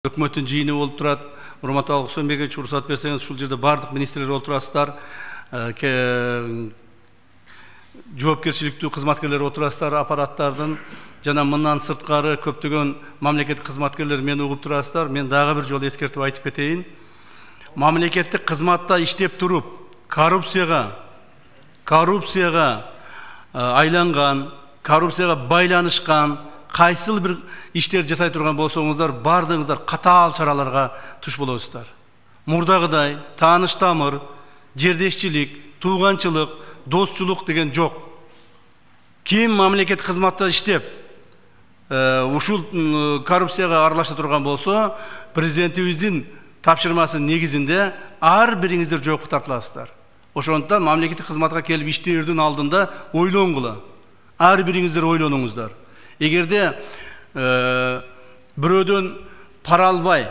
Өкмөттүн жыйыны болуп турат. Урматтуу Алыксөнбекович, уруксат берсеңиз, ушул жерде бардык министрлер отурасыздар, жоопкерчиликтүү кызматкерлер отурасыздар, аппараттардын жана мындан сырткары көптөгөн мамлекеттик кызматкерлер мени угуп турасыздар. Мен дагы бир жолу эскертип айтып кетейин. Мамлекеттик кызматта иштеп туруп, коррупцияга айланган, коррупцияга байланышкан кайсыл бир иштер жасай турган болсоңуздар, бардыгыңыздар катаал чараларга туш болосуздар. Мурдагыдай тааныш тамыр, жердешчилик, тууганчылык, достчулук деген жок. Ким мамлекеттик кызматта иштеп, ушул коррупцияга аралаша турган болсо, президентибиздин тапшырмасынын негизинде ар бириңиздер жоопко тартыласыздар. Ошондуктан мамлекеттик кызматка келип иштээрдин алдында ойлонгула. Ар бириңиздер ойлонуңуздар. Эгерде бирөөдөн пара албай,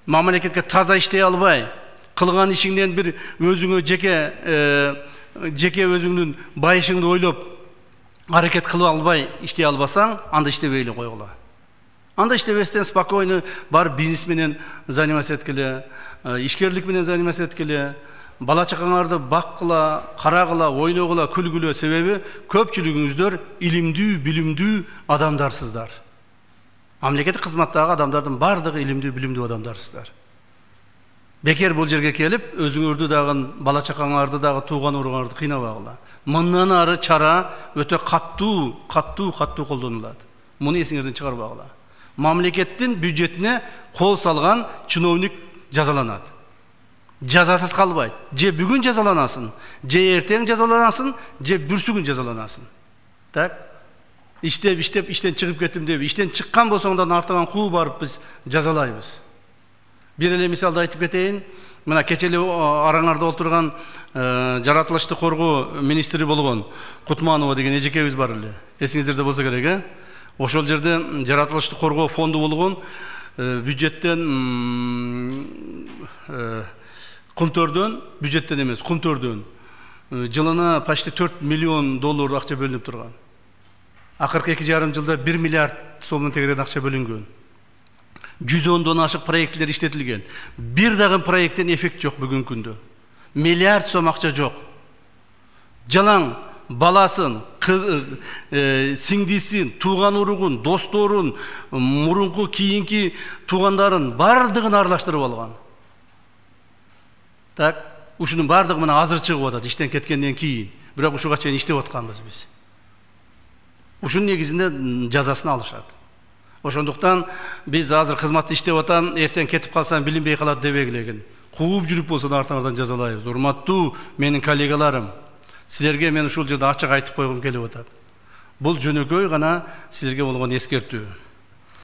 мамлекетке таза иштей албай, кылган ишиңден бир өзүңө жеке өзүңдүн байышыңды ойлоп, аракет кылып албай иштей албасаң, анда иштебей эле койгула. Анда иштебестен спокойно бар бизнес менен заниматься эткиле, ишкерлик менен заниматься эткиле, бала чакаңарды баккыла, карагыла, ойногула, күлгүлө. Себеби көпчүлүгүңүздөр илимдүү, билимдүү адамдарсыздар. Мамлекеттик кызматтагы адамдардын бардыгы илимдүү, билимдүү адамдарсыздар. Бекер бул жерге келип, өзүңөрдү дагы, бала чакаңарды дагы, тууган уруңарды кыйнабагыла. Мындан ары чара өтө каттуу колдонулат. Муну эсиңерден чыгарбагыла. Мамлекеттин бюджетине кол салган чиновник жазаланат. Жазасыз калбайт. Же бүгүн жазаланасын, же эртең жазаланасын, же бүрсүгүн жазаланасын. Так? Иштеп иштен чыгып кеттим деп, иштен чыккан болсоңдан артынан куу барып биз жазалайбыз. Бир эле мисалды айтып кетейин. Мына кечели араңарда отурган жаратылышты коргоо министри болгон Кутманова деген эжекебиз бар эле. Эсиңиздерде болсо керек, Ошол жерде жаратылышты коргоо фонду болгон, бюджеттен Кумтөрдөн, бюджеттен эмес, Кумтөрдөн жылына почти 4 миллион доллар акча бөлүнүп турган. Акыркы 2,5 жылда 1 миллиард сомдон тегерен акча бөлүнгөн. 110дон ашык проекттер иштетилген. Бир дагы проекттен эффект жок бүгүнкү күндө. Миллиард сом акча жок. Жалаң баласын, сиңдисин, тууган уругун, досторун, мурунку кийинки туугандарын бардыгын аралаштырып алган. Так, ушунун бардыгы мына азыр чыгып атат иштен кеткенден кийин. Бирок ушуга чейин иштеп атканбыз биз. Ушунун негизинде жазасын алышат. Ошондуктан биз азыр кызматта иштеп атам, эртең кетип калсам билинбей калат дебегилегин. Кууп жүрүп болсо да артыңардан жазалайбыз. Урматтуу менин коллегаларым, силерге мен ушул жерде ачык айтып койгум келип атат. Бул жөнөкөй гана силерге болгон эскертүү.